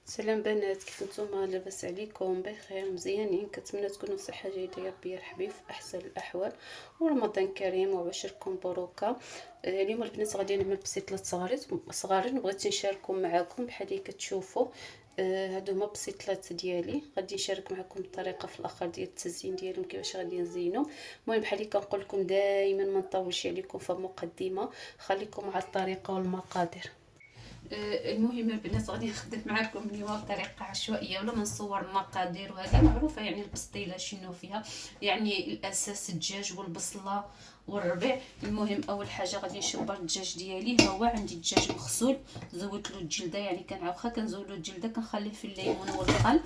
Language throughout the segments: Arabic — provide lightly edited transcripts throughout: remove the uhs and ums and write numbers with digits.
سلام بنات، كيف نتوما؟ لاباس عليكم؟ بخير مزيانين؟ كنتمنى تكونوا بصحه جيده يا ربي يرحبي في احسن الاحوال. ورمضان كريم وبشركم بروكه. اليوم البنات غادي نعمل بسيطله صغارين بغيت نشاركهم معكم بحال اللي كتشوفوا. هادو هما بسيطلات ديالي، غادي نشارك معكم الطريقه في الاخر ديال التزيين ديالهم كيفاش غادي نزينهم. المهم بحال اللي كنقول لكم دائما ما نطولش عليكم في مقدمه، خليكم مع الطريقه والمقادير. المهم البنات غادي نخدم معكم اليوم بطريقه عشوائيه ولا نصور المقادير، وهذه معروفه يعني البسطيله شنو فيها. يعني الاساس الدجاج والبصله والربيع. المهم اول حاجه غادي نشبر الدجاج ديالي. ها هو عندي الدجاج مغسول، زودت له الجلده، يعني كنعاوخا كنزود له الجلده، كنخليه في الليمون والخل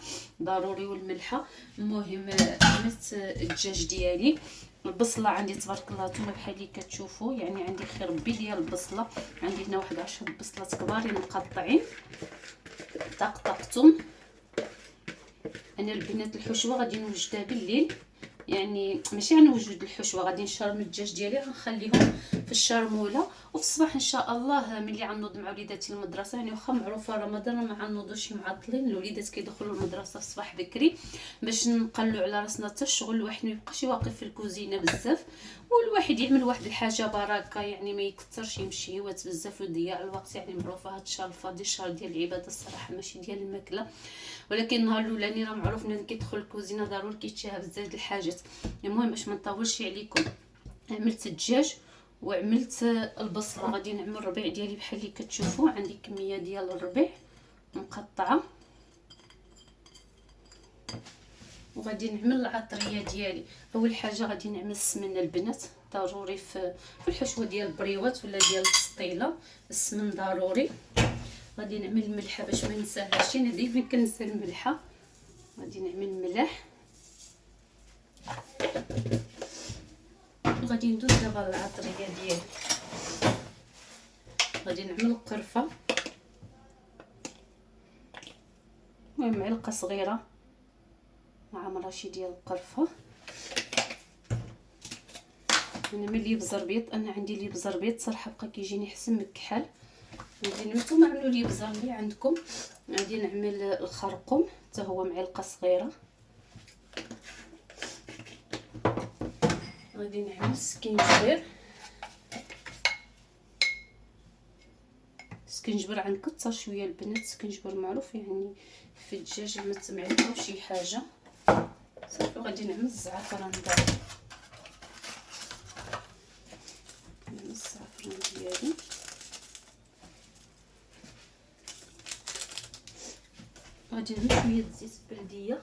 ضروري والملحه. المهم عملت الدجاج ديالي. البصله عندي تبارك الله نتوما بحال اللي كتشوفوا، يعني عندي خربي ديال البصله، عندي هنا واحد 10 بصلات كبارين مقطعين طقطقتهم. انا البنات الحشوه غادي نوجدها بالليل، يعني ماشي غنوجد الحشوه، غادي نشرم الدجاج ديالي غنخليهم في الشرموله، وفي الصباح ان شاء الله ملي غنوض مع وليداتي المدرسه، يعني واخا معروفه رمضان ما غنوضوش معطلين، الوليدات كيدخلوا المدرسه الصباح بكري باش نقلوا على راسنا حتى الشغل، الواحد ما يبقاش واقف في الكوزينه بزاف، والواحد يعمل واحد الحاجه بركه، يعني ما يكثرش يمشي هوات بزاف ويضيع الوقت. يعني معروفه هاد الشهر الفاضي الشهر ديال العباده الصراحه ماشي ديال الماكله، ولكن النهار الاولاني راه معروف ملي كيدخل الكوزينه ضروري كيتشهى بزاف د الحاجات. المهم باش ما نطولش عليكم، عملت الدجاج وعملت البصله. غادي نعمل الربيع ديالي بحال اللي كتشوفوا، عندي كميه ديال الربيع مقطعه، وغادي نعمل العطريه ديالي. اول حاجه غادي نعمل السمن البنات، ضروري في الحشوه ديال البريوات ولا ديال السطيله، السمن ضروري. غادي نعمل الملحه باش ما ننساهاش، انا ديما كنسى الملحه. غادي نعمل ملح، وغادي ندوز دابا العطريه ديالي. غادي نعمل القرفه، المهم معلقه صغيره مع مراشي ديال القرفه. انا ملي بزربيط، انا عندي لي بزربيط صراحه بقى كيجيني حسن من الكحل. غادي نتوما عملوا لي بزر اللي عندكم. غادي نعمل الخرقوم حتى هو معلقه صغيره. غادي نعمل سكينجبير، سكينجبر غنكثر شويه البنات، سكينجبر معروف يعني في الدجاج ما تمعلقوا شي حاجه صافي. غادي نعمل الزعفران دابا، نعمل الزعفران ديالي. غادي نعمل شويه زيت بلديه،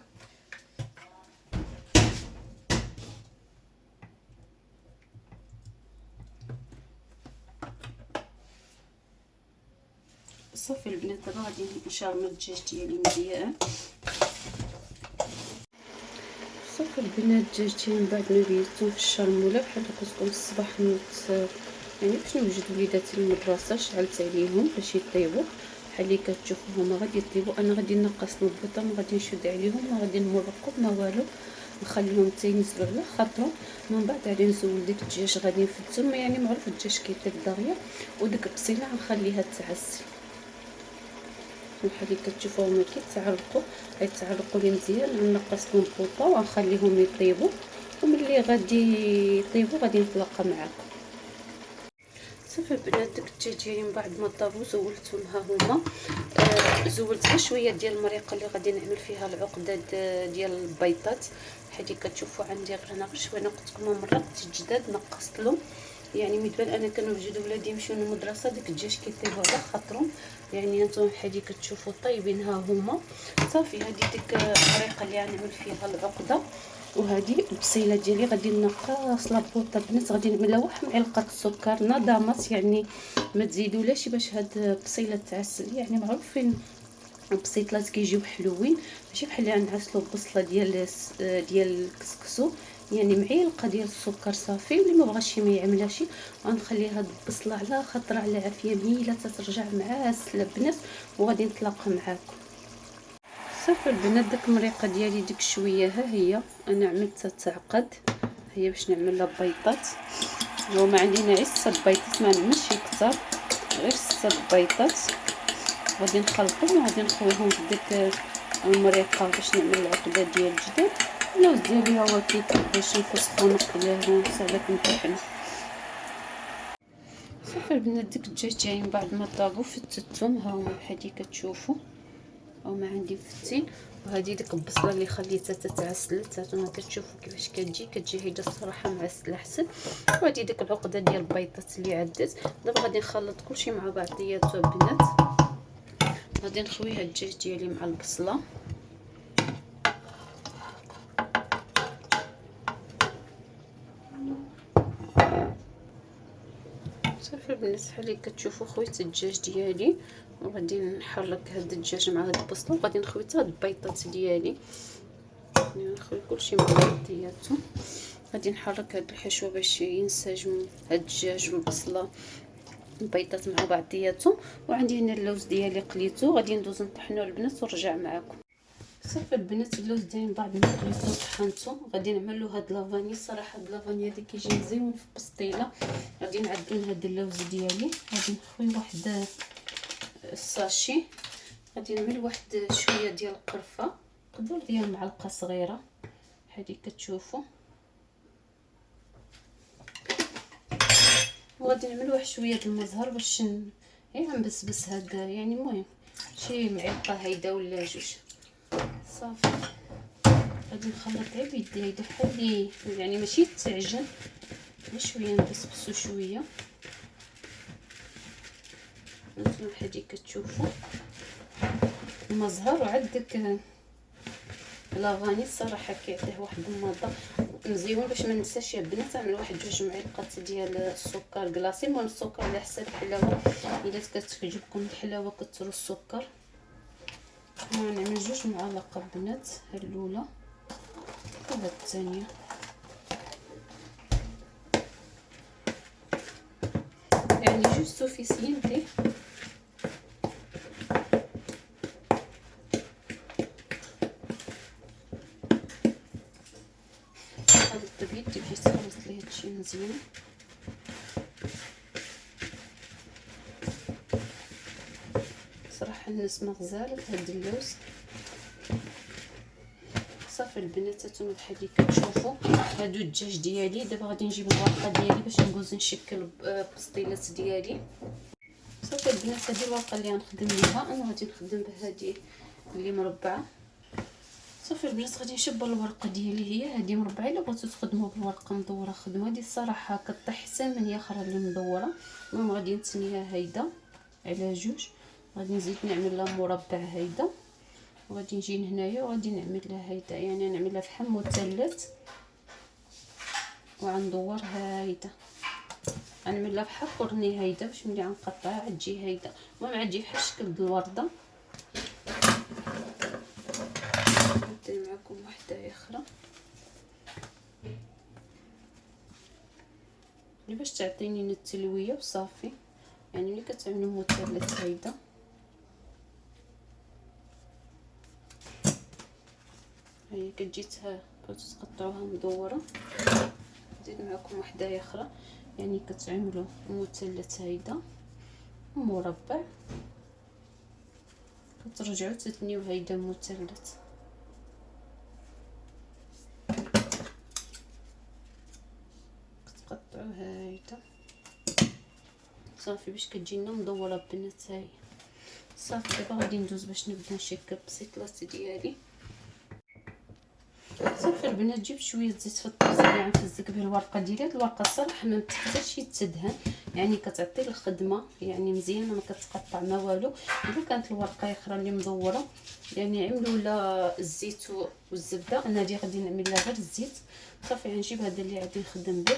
صافي البنات. دابا غادي نشرم الدجاج ديالي مزيان. صافي البنات الدجاج ديالي من بعد ما بيتو في الشرموله بحال كتكون الصباح نوض، يعني باش نوجد وليداتي المدرسه شعلت عليهم باش يطيبوا بحال اللي كتشوفوا هما غادي يطيبوا. انا غادي نقص البيضه، ما غادي نشد عليهم، ما غادي نمرقوا ما والو، نخليهم حتى ينزلوا على خاطرهم. من بعد غادي نزول ديك الدجاج غادي نفتهم، يعني معروف الدجاج كيطيب دغيا، وديك البصيله غنخليها تعسل بحال اللي كتشوفوا هما كيتعرقوا، غيتعرقوا لي مزيان. غنقص لهم البوطه وغنخليهم يطيبوا، وملي غادي يطيبوا غادي نتلاقى معكم. صافي البنات داك الدجاج ديالي من بعد ما طابو زولتهم، ها هما. زولت غير شويه ديال المريقه اللي غادي نعمل فيها العقده ديال البيضات بحال اللي كتشوفوا عندي. غير انا غير شويه قلت لكم مرقت الجداد نقصت لهم، يعني متبان انا كنوجد ولادي يمشيو للمدرسه داك الدجاج كيطيبوا على خاطرهم، يعني نتوما بحال اللي كتشوفوا طيبين ها هما. صافي هذه ديك الطريقه اللي غنعمل فيها العقده. وهذه البصيله ديالي غادي نقص لابوطه البنات، غادي نعملها واحد معلقه السكر نضامات، يعني ما تزيدولاش باش هاد البصيله تعسل. يعني معروفين البسيطلات كيجيو حلوين، ماشي بحال اللي غنعسلو البصله ديال الكسكسو، يعني معلقه ديال السكر صافي. واللي ما بغاش ما يعملهاش، غنخلي هاد البصله على خاطر على عافيه ميله تترجع معاسله البنات. وغادي نتلاقى معاكم. صافي البنات داك المريقه ديالي ديك شويه ها هي انا عملتها تعقد، هي باش نعمل لها بيضات. هو ما عندنا غير 6 بيضات، ما نعملش كثر، غير 6 بيضات. غادي نخلطهم وغادي نخويهم في ديك المريقه باش نعمل العقده ديال الجداد. اللوز ديالي هو كيطيب باش نفسخو نقليوه سالا كنطحنو. صافي البنات ديك الدجاجين بعد ما طابو فتتهم، ها هما بحال هادي كتشوفوا، هما عندي مفتين. وهذه ديك البصله اللي خليتها تتعسلت، هانتوما كتشوفوا كيفاش كتجي هيدا الصراحه معسله احسن. وهذه ديك العقده ديال البيضات اللي عدت. دابا غادي نخلط كلشي مع بعضياته البنات. غادي نخوي هاد الدجاج ديالي مع البصله. صافي البنات بحال اللي كتشوفوا خويت الدجاج ديالي، وغادي نحرك هاد الدجاج مع هاد البصله، وغادي نخوي حتى هاد البيضات ديالي، نخوي كلشي مع بعضياتو. غادي نحرك هاد الحشوه باش ينسجموا هاد الدجاج والبصله البيضات مع بعضياتهم. وعندي هنا اللوز ديالي قليته، غادي ندوز نطحنو البنات ونرجع معكم. صافي البنات اللوز ديالي بعد ما قليتو وطحنته غادي نعمل له هاد لافاني. صراحه هاد لافاني هذا كيجي مزيون في البسطيله. غادي نعدل هاد اللوز ديالي، غادي نخوي واحد الساشي، غادي نعمل واحد شويه ديال القرفه، قدر ديال معلقه صغيره بحال كتشوفوا، وغادي نعمل واحد شويه د المزهر باش غنبسبس هذا، يعني المهم شي معلقه هيدا ولا جوج. صافي غادي نخلط غير بيدي هيدا بحال يعني ماشي يتعجن، غير شويه نبسبسو شويه. نتوما بحال كتشوفوا المزهر. وعاد داك لافاني الصراحه كيعطيه واحد المذاق مزيون. باش ما ننساش يا بنات نعمل واحد جوج معلقات ديال السكر كلاصي، المهم السكر على حساب الحلاوه، الا كتعجبكم الحلاوه كثروا السكر. نعمل جوج معالق بنات، هاد الاولى وهاد الثانيه، يعني جوج سوفيسينتي. هاد الطبيب تجي تخلص ليه هادشي مزيان. صراحه النسمه غزاله هاد اللوز. صافي البنات هانتوما بحال اللي كتشوفوا هادو الدجاج ديالي. دابا غادي نجيب الورقه ديالي باش ندوز نشكل البسطيلات ديالي. صافي البنات هذه الورقه اللي غنخدم بها، انا غادي نخدم بهذه اللي مربعه. صافي البنات غادي نشبر الورقه ديالي، هي هذه مربعه. الا بغيتو تخدموا بالورقه مدوره خدموا، هذه الصراحه كطيح احسن من هي اخرى اللي مدوره. المهم غادي نتنيها هيدا على جوج، غادي نزيد نعمل لها مربع هيدا، وغادي نجي هنايا وغادي نعمل لها هيدا، يعني نعملها بحال مثلث وغندورها هيدا، غنعمل لها بحال كورني هيدا باش ملي غنقطعها غتجي هيدا. المهم غتجي بحال الشكل د الورده. ندير معكم وحده اخرى اللي باش تعطيني التلويه وصافي. يعني ملي كتعملوا مثلث هيدا هي كتجي تقطعوها مدوره. نزيد معكم وحده اخرى، يعني كتعملوا مثلث هيدا مربع، كترجعوا تثنيو هيدا مثلث. كتقطعوا هيدا صافي باش كتجي لنا مدوره البنات. هاهي صافي. دابا غادي ندوز باش نبدا نشكل البسيطلات ديالي. صافي البنات جبت شويه زيت في الطاسه اللي غنفزك به الورقه ديالي. هاد الورقه الصراحه ما محتاجش تدهن، يعني كتعطي الخدمه يعني مزيانه، ما كتقطع ما والو. الا كانت الورقه اخرى اللي مدوره يعني عملوا لا الزيت والزبده، انا هادي غادي نعمل لها غير الزيت. صافي غنجيب هذا اللي غادي نخدم به،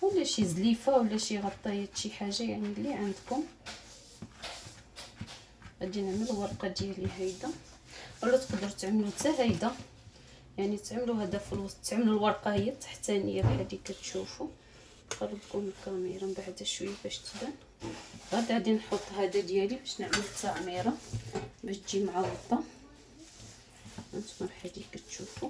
ولا شي زليفه ولا شي غطايه شي حاجه يعني اللي عندكم. غادي نعمل الورقه ديالي هيدا، ولا تقدروا تعملوا حتى هيدا، يعني تعملوا هذا في الوسط، تعملوا الورقه هي التحتانيه بحال اللي كتشوفوا. نقربكم الكاميرا من بعد شويه باش تبان. غادي نحط هذا ديالي باش نعمل التعميره باش تجي معوضه. هانتوما بحال اللي كتشوفوا.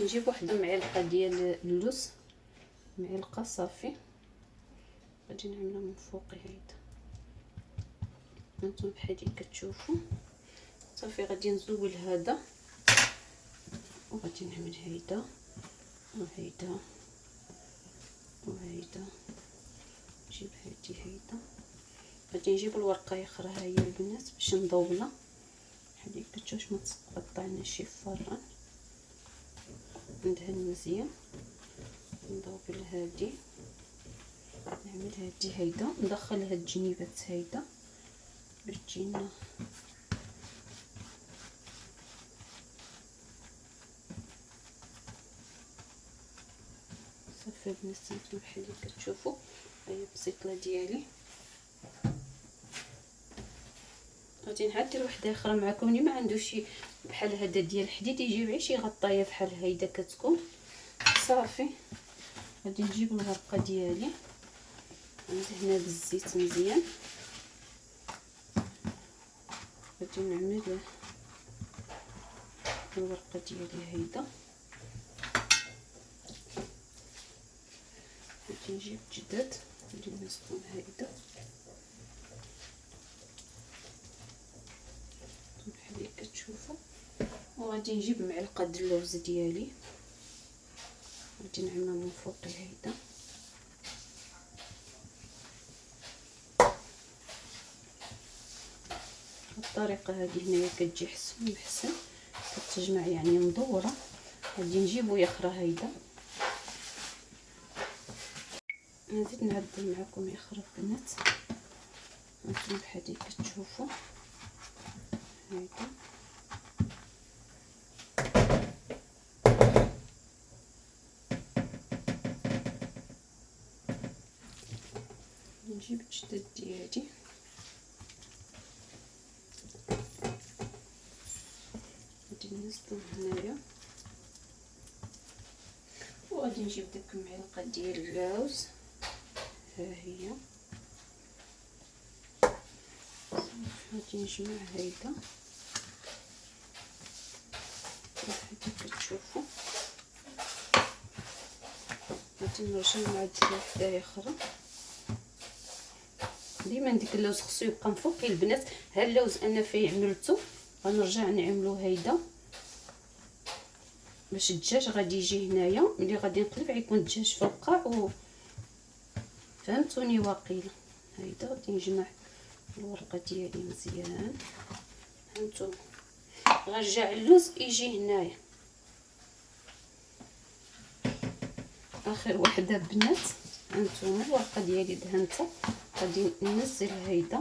نجيب واحد المعلقه ديال اللوز، معلقه صافي، غادي نعملها من فوق هيدا هانتوما بحال هكا كتشوفوا. صافي غادي نزول هذا وغادي نعمل هيدا وهيدا وهيدا، نجيب هيدا. غادي نجيب الورقه اخرى ها هي البنات باش نضوبلها بحال هكا باش ما تقطعنا شي فران. ندهن مزيان، نضوب لهادي، نعمل هادي هيدا، ندخل هاد الجنيبات هيدا باش تجينا صافي البنات. نتوما بحال هكا كتشوفوا هي البسيطله ديالي. غادي نعدل وحده اخرى معكم اللي ما عندوش شي بحال هذا ديال الحديد، يجيب غير شي غطايه بحال هيدا كتكون صافي. غادي نجيب الورقه ديالي ندهنها بالزيت مزيان، غادي نعمل الورقه ديالي هيدا. غادي نجيب جداد غادي نمسكهم هيدا بحال هكا تشوفوا، وغادي نجيب معلقه د اللوز ديالي غادي نعملها من فوق هيدا. الطريقه هذه هنايا كتجي حسن كتجمع يعني مدوره. غادي نجيبو يخرى هيدا، نزيد نعدل معكم يخرى البنات هانتوما بحال هكا تشوفوا هيدا. نجيب الجداد ديالي غادي ننزلو هنايا، وغادي نجيب ديك المعلقه ديال اللوز ها هي. غادي نجمع هيدا بحال هكا كتشوفوا. غادي نرجع نعدل وحده اخرى. ديما ديك اللوز خصو يبقى مفوقي البنات. ها اللوز انا فيه عملته، غنرجع نعملو هيدا باش الدجاج غادي يجي هنايا ملي غادي نقلب غيكون الدجاج في القاع فهمتوني واقيلا. هيدا غادي نجمع الورقه ديالي مزيان هانتوما. غنرجع اللوز يجي هنايا. اخر وحده بنات هانتوما الورقه ديالي دهنتها، غادي ننزل هيدا،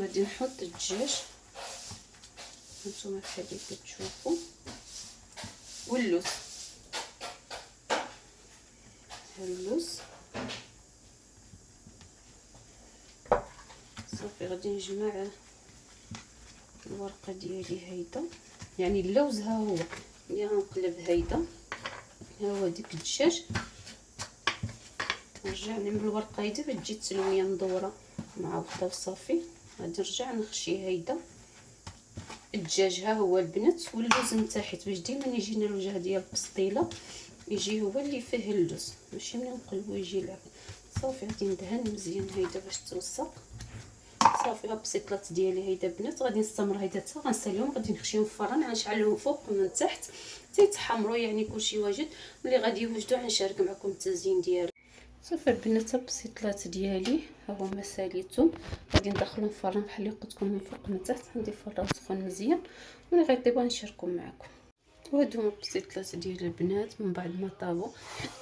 غادي نحط الدجاج هانتوما بحال هكا تشوفوا، واللوز اللوز صافي. غادي نجمع الورقه ديالي هيدا، يعني اللوز ها هو اللي غنقلب هيدا، ها هو ديك الدجاج. نرجع نعمل الورقه هيدا باش تجي تسلويه مدوره معوضه وصافي. غادي نرجع نخشي هيدا الدجاج ها هو البنات، واللوز من تحت باش ديما يجينا الوجه ديال البسطيله يجي هو اللي فيه اللوز، ماشي ملي نقلبو يجي لعب. صافي غادي ندهن مزيان هيدا باش توثق. صافي ها البسيطلات ديالي هيدا بنات. غادي نستمر هيدا حتى غنساليهم، غادي نخشيهم في الفران، غنشعلهم فوق ومن تحت حتى يتحمروا يعني كلشي واجد. ملي غادي يوجدوا غنشارك معكم التزيين ديالو. صافي البنات البسيطلات ديالي ها هما ساليتهم، غادي ندخلهم في الفران بحال اللي قلت لكم من فوق ومن تحت. عندي الفران سخون مزيان ملي غيطيبوا نشاركهم معكم. وهادو هما البسيطلات ديال البنات من بعد ما طابوا.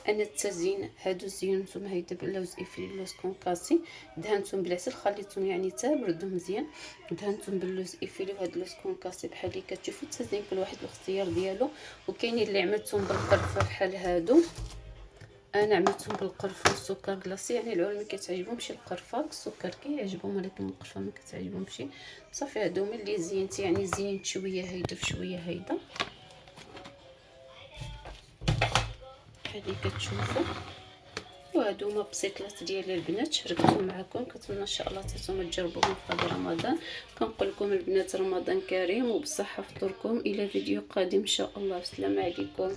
انا التزيين هادو زينتهم هيدا باللوز افري لوز كونكاسي، دهنتهم بالعسل خليتهم يعني حتى بردوا مزيان، دهنتهم باللوز افري وهاد اللوز كونكاسي بحال اللي كتشوفوا. التزيين كل واحد الاختيار ديالو، وكاينين اللي عملتهم بالقرفه بحال هادو، انا عملتهم بالقرفه والسكر كلاصي. يعني العول ما كتعجبهمش القرفه، السكر كيعجبهم ولكن القرفه ما كتعجبهمش. صافي هادو هما اللي زينت، يعني زينت شويه هيدا في شويه هيدا بحال اللي كتشوفوا. وهادو هما بسيطلات ديالي البنات شاركتهم معكم. كنتمنى ان شاء الله نتوما تجربوهم في هذا رمضان. كنقول لكم البنات رمضان كريم وبصحه فطوركم. الى فيديو قادم ان شاء الله. السلام عليكم.